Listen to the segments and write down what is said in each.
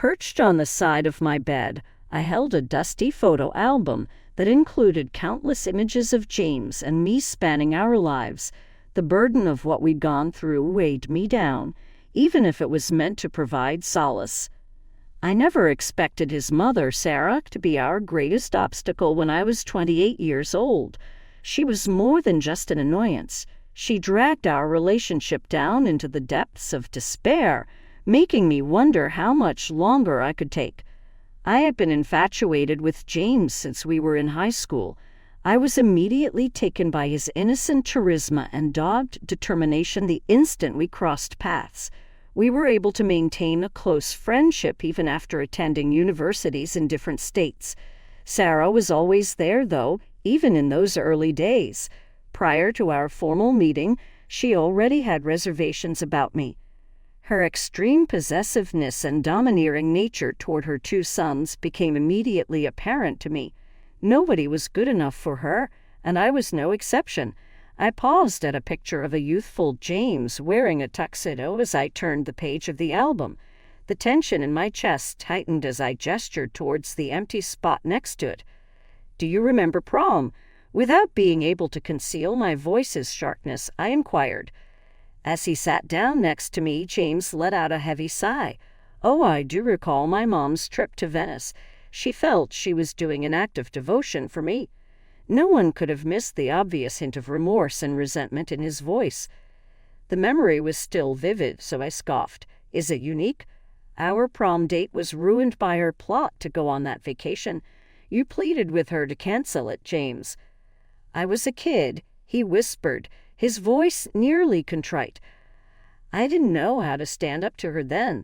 Perched on the side of my bed, I held a dusty photo album that included countless images of James and me spanning our lives. The burden of what we'd gone through weighed me down, even if it was meant to provide solace. I never expected his mother, Sarah, to be our greatest obstacle when I was 28 years old. She was more than just an annoyance. She dragged our relationship down into the depths of despair, making me wonder how much longer I could take. I had been infatuated with James since we were in high school. I was immediately taken by his innocent charisma and dogged determination the instant we crossed paths. We were able to maintain a close friendship even after attending universities in different states. Sarah was always there, though, even in those early days. Prior to our formal meeting, she already had reservations about me. Her extreme possessiveness and domineering nature toward her two sons became immediately apparent to me. Nobody was good enough for her, and I was no exception. I paused at a picture of a youthful James wearing a tuxedo as I turned the page of the album. The tension in my chest tightened as I gestured towards the empty spot next to it. "Do you remember prom?" Without being able to conceal my voice's sharpness, I inquired. As he sat down next to me, James let out a heavy sigh. "Oh, I do recall my mom's trip to Venice. She felt she was doing an act of devotion for me." No one could have missed the obvious hint of remorse and resentment in his voice. The memory was still vivid, so I scoffed. "Is it unique?" "Our prom date was ruined by her plot to go on that vacation. You pleaded with her to cancel it, James." "I was a kid," he whispered, his voice nearly contrite. "I didn't know how to stand up to her then."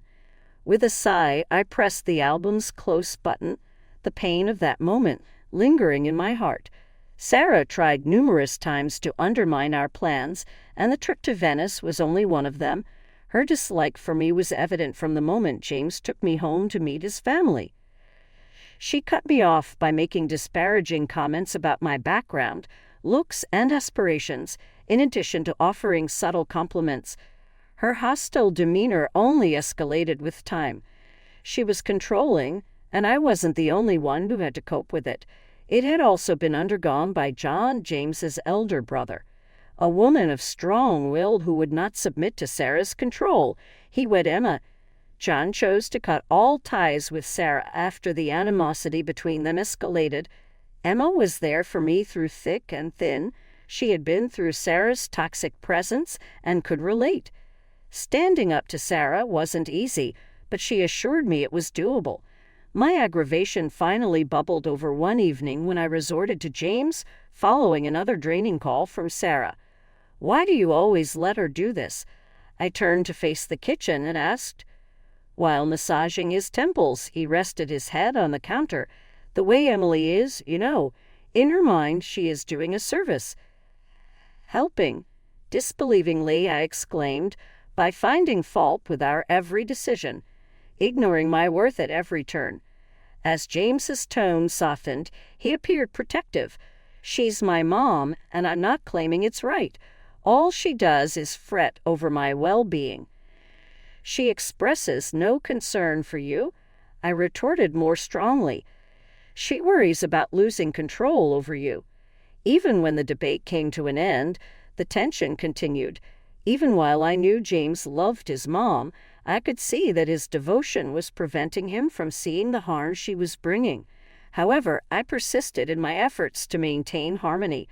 With a sigh, I pressed the album's close button, the pain of that moment lingering in my heart. Sarah tried numerous times to undermine our plans, and the trip to Venice was only one of them. Her dislike for me was evident from the moment James took me home to meet his family. She cut me off by making disparaging comments about my background, looks, and aspirations, in addition to offering subtle compliments. Her hostile demeanor only escalated with time. She was controlling, and I wasn't the only one who had to cope with it. It had also been undergone by John, James's elder brother, a woman of strong will who would not submit to Sarah's control. He wed Emma. John chose to cut all ties with Sarah after the animosity between them escalated. Emma was there for me through thick and thin. She had been through Sarah's toxic presence and could relate. Standing up to Sarah wasn't easy, but she assured me it was doable. My aggravation finally bubbled over one evening when I resorted to James, following another draining call from Sarah. "Why do you always let her do this?" I turned to face the kitchen and asked. While massaging his temples, he rested his head on the counter. "The way Emily is, you know. In her mind, she is doing a service." "Helping." Disbelievingly, I exclaimed, "by finding fault with our every decision, ignoring my worth at every turn." As James's tone softened, he appeared protective. "She's my mom, and I'm not claiming it's right. All she does is fret over my well-being." "She expresses no concern for you?" I retorted more strongly. "She worries about losing control over you." Even when the debate came to an end, the tension continued. Even while I knew James loved his mom, I could see that his devotion was preventing him from seeing the harm she was bringing. However, I persisted in my efforts to maintain harmony.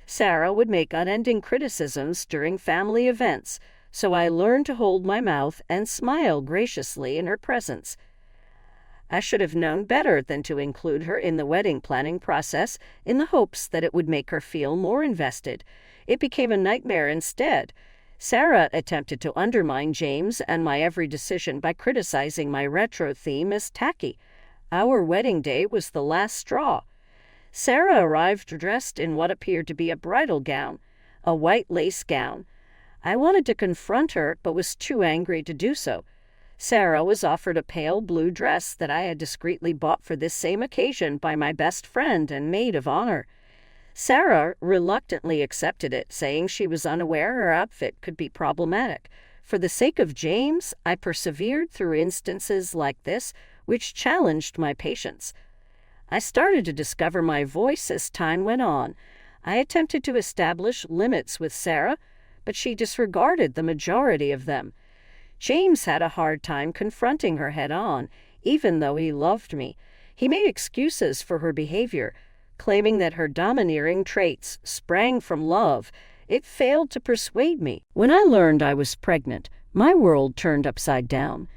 Sarah would make unending criticisms during family events, so I learned to hold my mouth and smile graciously in her presence. I should have known better than to include her in the wedding planning process in the hopes that it would make her feel more invested. It became a nightmare instead. Sarah attempted to undermine James and my every decision by criticizing my retro theme as tacky. Our wedding day was the last straw. Sarah arrived dressed in what appeared to be a bridal gown, a white lace gown. I wanted to confront her, but was too angry to do so. Sarah was offered a pale blue dress that I had discreetly bought for this same occasion by my best friend and maid of honor. Sarah reluctantly accepted it, saying she was unaware her outfit could be problematic. For the sake of James, I persevered through instances like this, which challenged my patience. I started to discover my voice as time went on. I attempted to establish limits with Sarah, but she disregarded the majority of them. James had a hard time confronting her head-on, even though he loved me. He made excuses for her behavior, claiming that her domineering traits sprang from love. It failed to persuade me. When I learned I was pregnant, my world turned upside down.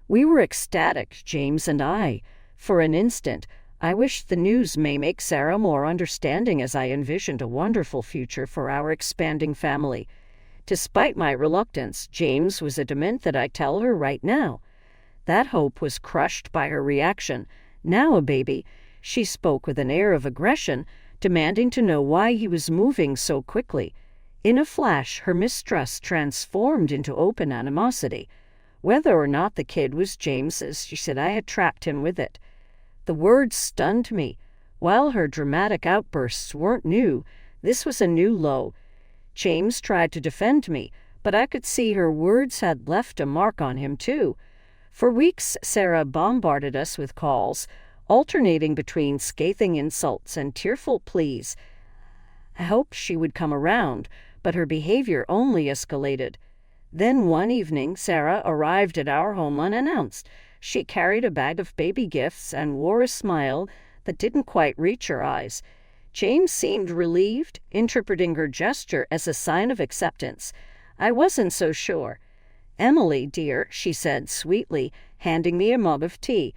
We were ecstatic, James and I. For an instant, I wished the news may make Sarah more understanding as I envisioned a wonderful future for our expanding family. Despite my reluctance, James was adamant that I tell her right now. That hope was crushed by her reaction. Now a baby, she spoke with an air of aggression, demanding to know why he was moving so quickly. In a flash, her mistrust transformed into open animosity. Whether or not the kid was James's, she said I had trapped him with it. The words stunned me. While her dramatic outbursts weren't new, this was a new low. James tried to defend me, but I could see her words had left a mark on him too. For weeks, Sarah bombarded us with calls, alternating between scathing insults and tearful pleas. I hoped she would come around, but her behavior only escalated. Then one evening, Sarah arrived at our home unannounced. She carried a bag of baby gifts and wore a smile that didn't quite reach her eyes. James seemed relieved, interpreting her gesture as a sign of acceptance. I wasn't so sure. "Emily, dear," she said sweetly, handing me a mug of tea.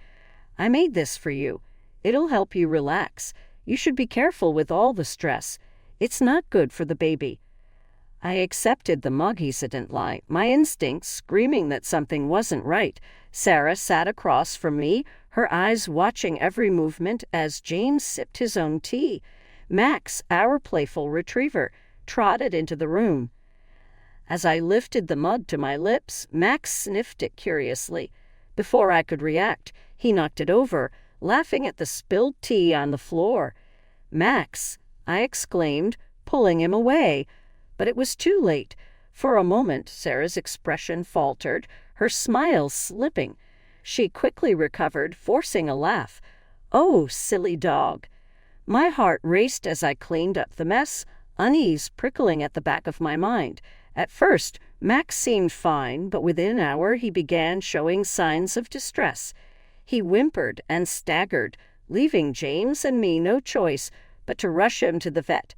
"I made this for you. It'll help you relax. You should be careful with all the stress. It's not good for the baby." I accepted the mug hesitantly, my instincts screaming that something wasn't right. Sarah sat across from me, her eyes watching every movement as James sipped his own tea. Max, our playful retriever, trotted into the room. As I lifted the mug to my lips, Max sniffed it curiously. Before I could react, he knocked it over, laughing at the spilled tea on the floor. "Max!" I exclaimed, pulling him away. But it was too late. For a moment, Sarah's expression faltered, her smile slipping. She quickly recovered, forcing a laugh. "Oh, silly dog." My heart raced as I cleaned up the mess, unease prickling at the back of my mind. At first, Max seemed fine, but within an hour he began showing signs of distress. He whimpered and staggered, leaving James and me no choice but to rush him to the vet.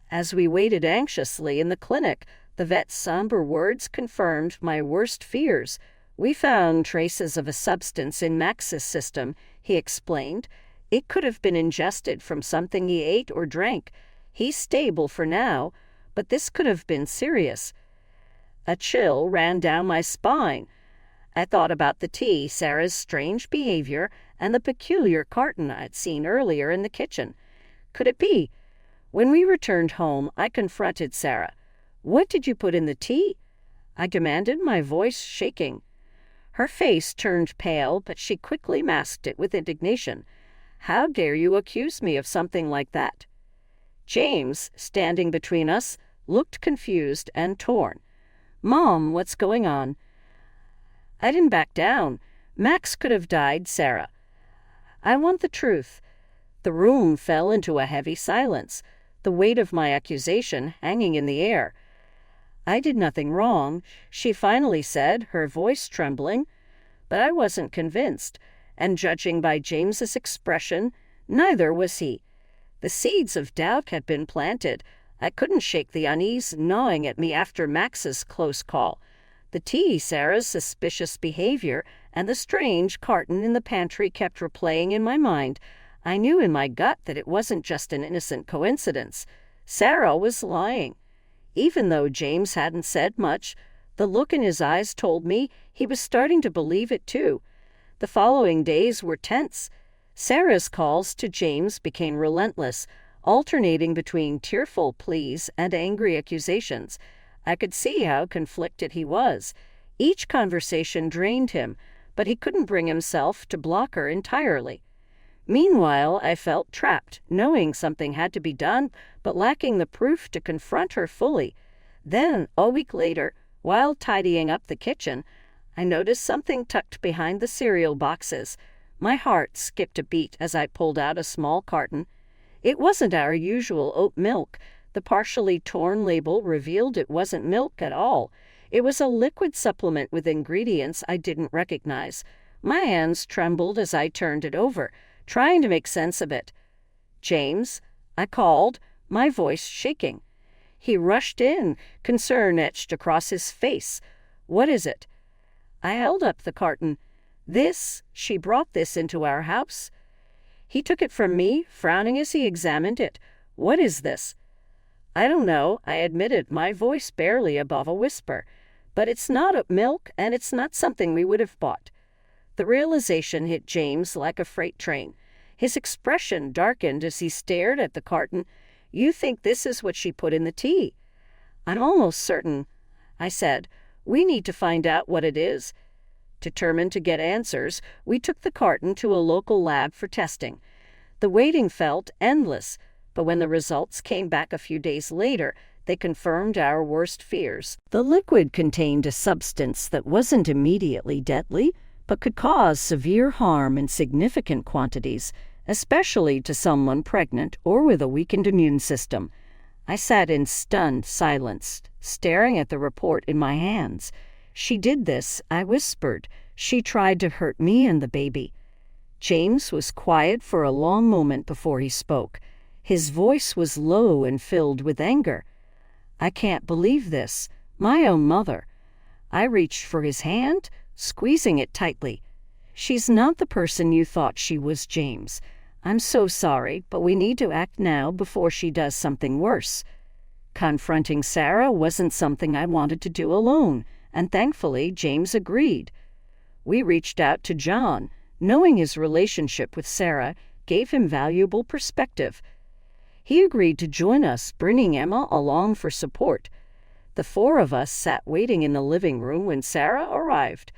As we waited anxiously in the clinic, the vet's somber words confirmed my worst fears. "We found traces of a substance in Max's system," he explained. "It could have been ingested from something he ate or drank. He's stable for now, but this could have been serious." A chill ran down my spine. I thought about the tea, Sarah's strange behavior, and the peculiar carton I'd seen earlier in the kitchen. Could it be? When we returned home, I confronted Sarah. "What did you put in the tea?" I demanded, my voice shaking. Her face turned pale, but she quickly masked it with indignation. "How dare you accuse me of something like that?" James, standing between us, looked confused and torn. "Mom, what's going on?" I didn't back down. Max could have died, Sarah. "I want the truth." The room fell into a heavy silence, the weight of my accusation hanging in the air. "I did nothing wrong," she finally said, her voice trembling. But I wasn't convinced, and judging by James's expression, neither was he. The seeds of doubt had been planted. I couldn't shake the unease gnawing at me after Max's close call. The tea, Sarah's suspicious behavior, and the strange carton in the pantry kept replaying in my mind. I knew in my gut that it wasn't just an innocent coincidence. Sarah was lying. Even though James hadn't said much, the look in his eyes told me he was starting to believe it too. The following days were tense. Sarah's calls to James became relentless, alternating between tearful pleas and angry accusations. I could see how conflicted he was. Each conversation drained him, but he couldn't bring himself to block her entirely. Meanwhile, I felt trapped, knowing something had to be done, but lacking the proof to confront her fully. Then, a week later, while tidying up the kitchen, I noticed something tucked behind the cereal boxes. My heart skipped a beat as I pulled out a small carton. It wasn't our usual oat milk. The partially torn label revealed it wasn't milk at all. It was a liquid supplement with ingredients I didn't recognize. My hands trembled as I turned it over, trying to make sense of it. "James," I called, my voice shaking. He rushed in, concern etched across his face. "What is it?" I held up the carton. She brought this into our house." He took it from me, frowning as he examined it. "What is this?" "I don't know," I admitted, my voice barely above a whisper. "But it's not oat milk, and it's not something we would have bought." The realization hit James like a freight train. His expression darkened as he stared at the carton. "You think this is what she put in the tea?" "I'm almost certain," I said. "We need to find out what it is." Determined to get answers, we took the carton to a local lab for testing. The waiting felt endless, but when the results came back a few days later, they confirmed our worst fears. The liquid contained a substance that wasn't immediately deadly, but could cause severe harm in significant quantities, especially to someone pregnant or with a weakened immune system. I sat in stunned silence, staring at the report in my hands. "She did this," I whispered. "She tried to hurt me and the baby." James was quiet for a long moment before he spoke. His voice was low and filled with anger. "I can't believe this. My own mother." I reached for his hand, squeezing it tightly. "She's not the person you thought she was, James. I'm so sorry, but we need to act now before she does something worse." Confronting Sarah wasn't something I wanted to do alone, and thankfully James agreed. We reached out to John. Knowing his relationship with Sarah gave him valuable perspective. He agreed to join us, bringing Emma along for support. The four of us sat waiting in the living room when Sarah arrived.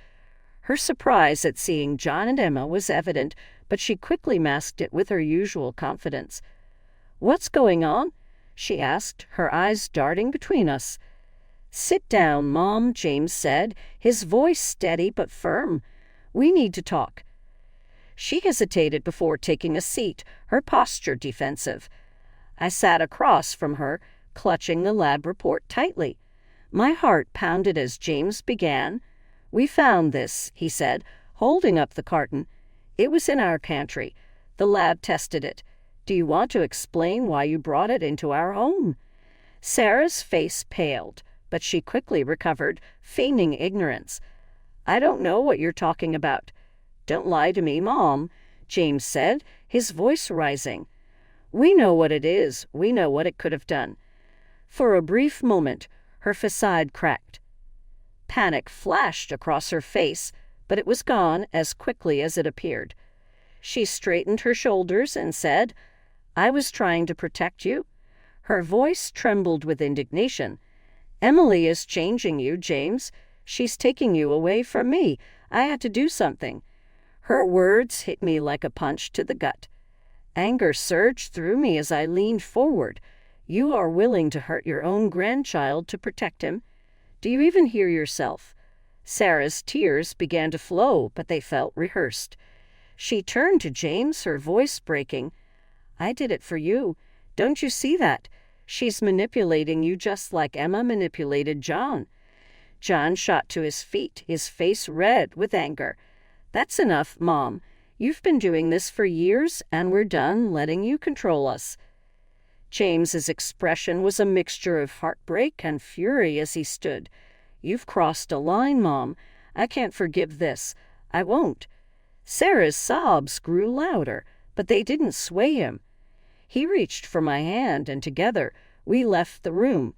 Her surprise at seeing John and Emma was evident, but she quickly masked it with her usual confidence. "What's going on?" she asked, her eyes darting between us. "Sit down, Mom," James said, his voice steady but firm. "We need to talk." She hesitated before taking a seat, her posture defensive. I sat across from her, clutching the lab report tightly. My heart pounded as James began. "We found this," he said, holding up the carton. "It was in our pantry. The lab tested it. Do you want to explain why you brought it into our home?" Sarah's face paled, but she quickly recovered, feigning ignorance. "I don't know what you're talking about." "Don't lie to me, Mom," James said, his voice rising. "We know what it is. We know what it could have done." For a brief moment, her facade cracked. Panic flashed across her face, but it was gone as quickly as it appeared. She straightened her shoulders and said, "I was trying to protect you." Her voice trembled with indignation. "Emily is changing you, James. She's taking you away from me. I had to do something." Her words hit me like a punch to the gut. Anger surged through me as I leaned forward. "You are willing to hurt your own grandchild to protect him? Do you even hear yourself?" Sarah's tears began to flow, but they felt rehearsed. She turned to James, her voice breaking. "I did it for you. Don't you see that? She's manipulating you just like Emma manipulated John." John shot to his feet, his face red with anger. "That's enough, Mom. You've been doing this for years, and we're done letting you control us." James's expression was a mixture of heartbreak and fury as he stood. "You've crossed a line, Mom. I can't forgive this. I won't." Sarah's sobs grew louder, but they didn't sway him. He reached for my hand, and together we left the room.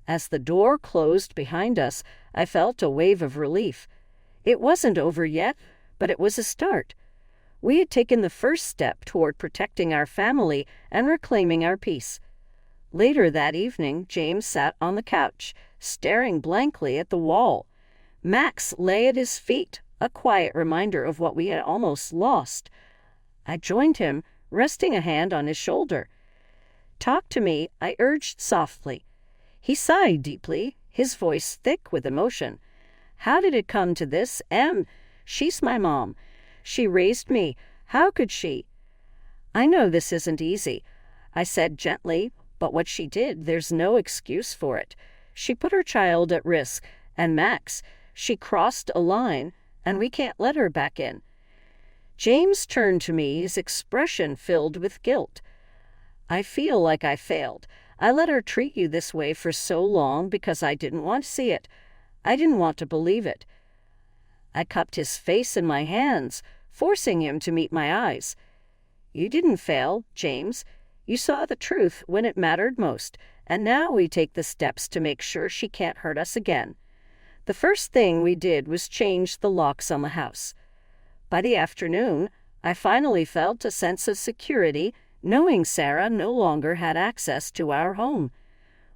As the door closed behind us, I felt a wave of relief. It wasn't over yet, but it was a start. We had taken the first step toward protecting our family and reclaiming our peace. Later that evening, James sat on the couch, staring blankly at the wall. Max lay at his feet, a quiet reminder of what we had almost lost. I joined him, resting a hand on his shoulder. "Talk to me," I urged softly. He sighed deeply, his voice thick with emotion. "How did it come to this, Em? She's my mom. She raised me. How could she?" "I know this isn't easy," I said gently, "but what she did, there's no excuse for it. She put her child at risk, and Max, she crossed a line, and we can't let her back in." James turned to me, his expression filled with guilt. "I feel like I failed. I let her treat you this way for so long because I didn't want to see it. I didn't want to believe it." I cupped his face in my hands, forcing him to meet my eyes. "You didn't fail, James. You saw the truth when it mattered most, and now we take the steps to make sure she can't hurt us again." The first thing we did was change the locks on the house. By the afternoon, I finally felt a sense of security, knowing Sarah no longer had access to our home.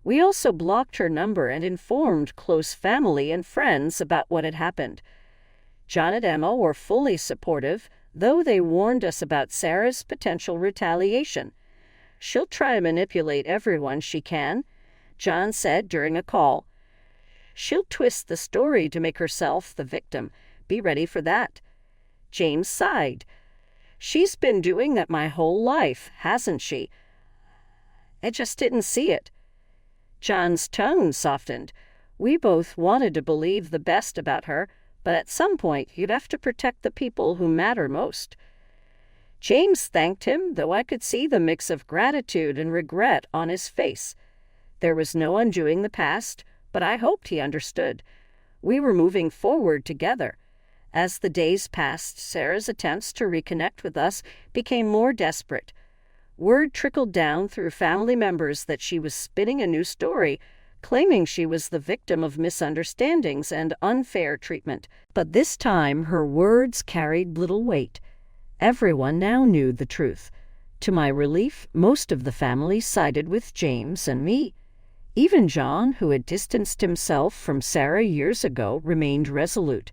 We also blocked her number and informed close family and friends about what had happened. John and Emma were fully supportive, though they warned us about Sarah's potential retaliation. "She'll try to manipulate everyone she can," John said during a call. "She'll twist the story to make herself the victim. Be ready for that." James sighed. "She's been doing that my whole life, hasn't she? I just didn't see it." John's tone softened. "We both wanted to believe the best about her, but at some point you'd have to protect the people who matter most." James thanked him, though I could see the mix of gratitude and regret on his face. There was no undoing the past, but I hoped he understood. We were moving forward together. As the days passed, Sarah's attempts to reconnect with us became more desperate. Word trickled down through family members that she was spinning a new story, claiming she was the victim of misunderstandings and unfair treatment. But this time her words carried little weight. Everyone now knew the truth. To my relief, most of the family sided with James and me. Even John, who had distanced himself from Sarah years ago, remained resolute.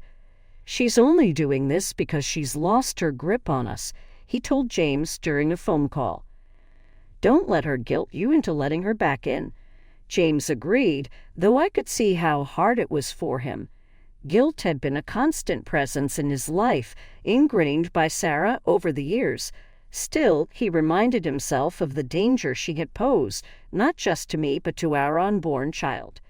"She's only doing this because she's lost her grip on us," he told James during a phone call. "Don't let her guilt you into letting her back in." James agreed, though I could see how hard it was for him. Guilt had been a constant presence in his life, ingrained by Sarah over the years. Still, he reminded himself of the danger she had posed, not just to me but to our unborn child.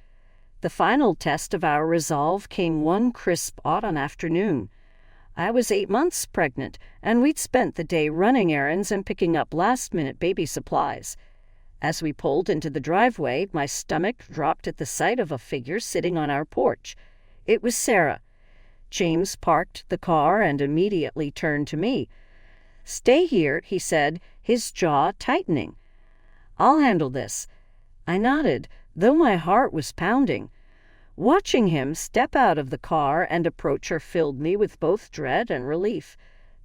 The final test of our resolve came one crisp autumn afternoon. I was 8 months pregnant, and we'd spent the day running errands and picking up last-minute baby supplies. As we pulled into the driveway, my stomach dropped at the sight of a figure sitting on our porch. It was Sarah. James parked the car and immediately turned to me. "Stay here," he said, his jaw tightening. "I'll handle this." I nodded, though my heart was pounding. Watching him step out of the car and approach her filled me with both dread and relief.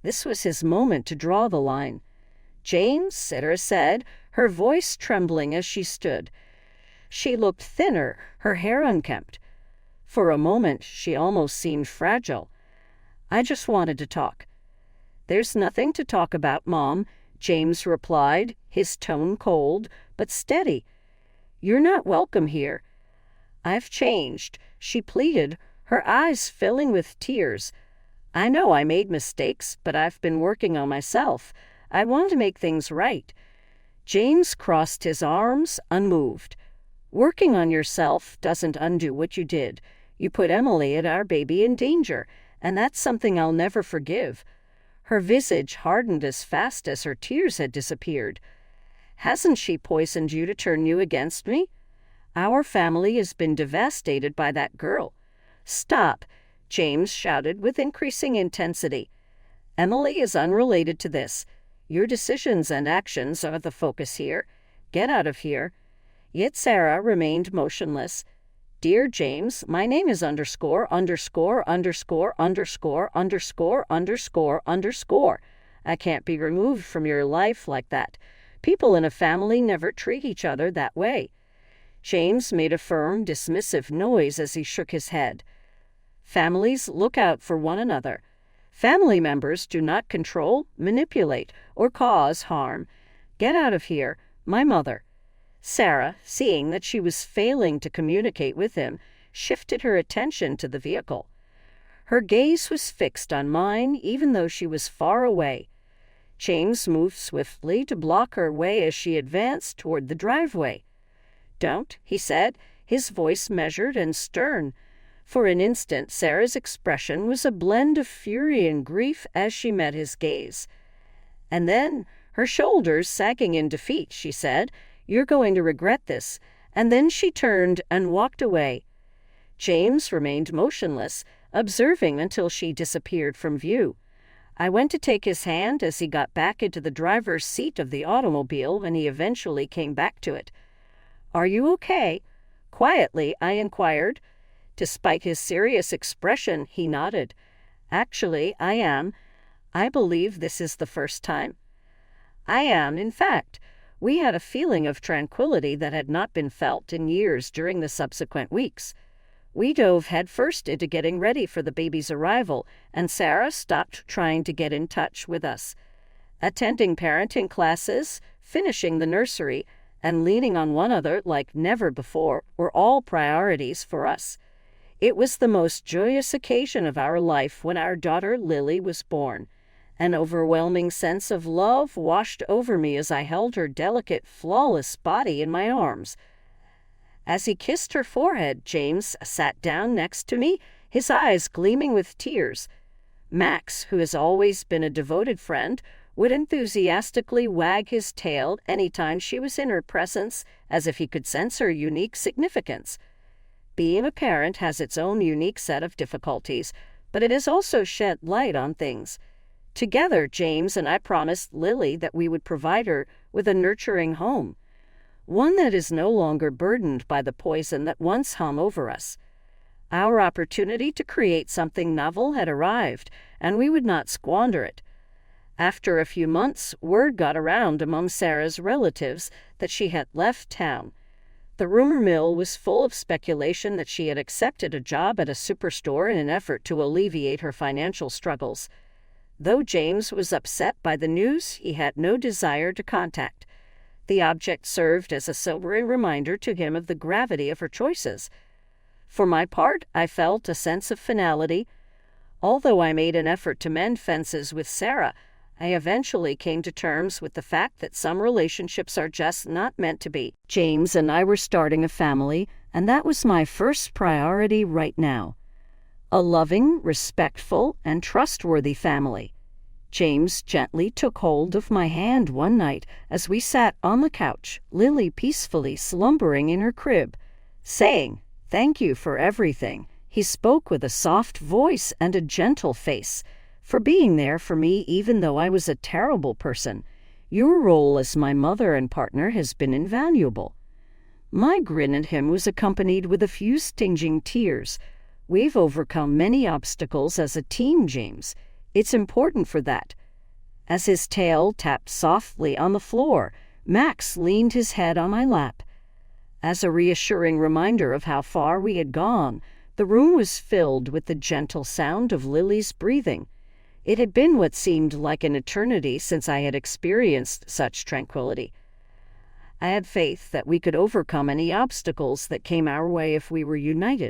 This was his moment to draw the line. "James," Sarah said, her voice trembling as she stood. She looked thinner, her hair unkempt. For a moment, she almost seemed fragile. "I just wanted to talk." "There's nothing to talk about, Mom," James replied, his tone cold, but steady. "You're not welcome here." "I've changed," she pleaded, her eyes filling with tears. "I know I made mistakes, but I've been working on myself. I want to make things right." James crossed his arms, unmoved. "Working on yourself doesn't undo what you did. You put Emily and our baby in danger, and that's something I'll never forgive." Her visage hardened as fast as her tears had disappeared. "Hasn't she poisoned you to turn you against me? Our family has been devastated by that girl." "Stop," James shouted with increasing intensity. "Emily is unrelated to this. Your decisions and actions are the focus here. Get out of here." Yet Sarah remained motionless. "Dear James, my name is __________________________________________________________________________________________________________________ I can't be removed from your life like that. People in a family never treat each other that way." James made a firm, dismissive noise as he shook his head. "Families look out for one another. Family members do not control, manipulate, or cause harm. Get out of here. My mother." Sarah, seeing that she was failing to communicate with him, shifted her attention to the vehicle. Her gaze was fixed on mine, even though she was far away. James moved swiftly to block her way as she advanced toward the driveway. "Don't," he said, his voice measured and stern. For an instant, Sarah's expression was a blend of fury and grief as she met his gaze. And then, her shoulders sagging in defeat, she said, "You're going to regret this." And then she turned and walked away. James remained motionless, observing until she disappeared from view. I went to take his hand as he got back into the driver's seat of the automobile when he eventually came back to it. "Are you okay?" Quietly, I inquired. Despite his serious expression, he nodded. "Actually, I am. I believe this is the first time." I am, in fact. We had a feeling of tranquility that had not been felt in years during the subsequent weeks. We dove headfirst into getting ready for the baby's arrival, and Sarah stopped trying to get in touch with us. Attending parenting classes, finishing the nursery, and leaning on one another like never before were all priorities for us. It was the most joyous occasion of our life when our daughter Lily was born. An overwhelming sense of love washed over me as I held her delicate, flawless body in my arms. As he kissed her forehead, James sat down next to me, his eyes gleaming with tears. Max, who has always been a devoted friend, would enthusiastically wag his tail any time she was in her presence, as if he could sense her unique significance. Being a parent has its own unique set of difficulties, but it has also shed light on things. Together, James and I promised Lily that we would provide her with a nurturing home, one that is no longer burdened by the poison that once hung over us. Our opportunity to create something novel had arrived, and we would not squander it. After a few months, word got around among Sarah's relatives that she had left town. The rumor mill was full of speculation that she had accepted a job at a superstore in an effort to alleviate her financial struggles. Though James was upset by the news, he had no desire to contact. The object served as a sobering reminder to him of the gravity of her choices. For my part, I felt a sense of finality. Although I made an effort to mend fences with Sarah, I eventually came to terms with the fact that some relationships are just not meant to be. James and I were starting a family, and that was my first priority right now. A loving, respectful, and trustworthy family. James gently took hold of my hand one night as we sat on the couch, Lily peacefully slumbering in her crib, saying, "Thank you for everything." He spoke with a soft voice and a gentle face, for being there for me even though I was a terrible person. Your role as my mother and partner has been invaluable. My grin at him was accompanied with a few stinging tears. We've overcome many obstacles as a team, James. It's important for that. As his tail tapped softly on the floor, Max leaned his head on my lap. As a reassuring reminder of how far we had gone, the room was filled with the gentle sound of Lily's breathing. It had been what seemed like an eternity since I had experienced such tranquility. I had faith that we could overcome any obstacles that came our way if we were united.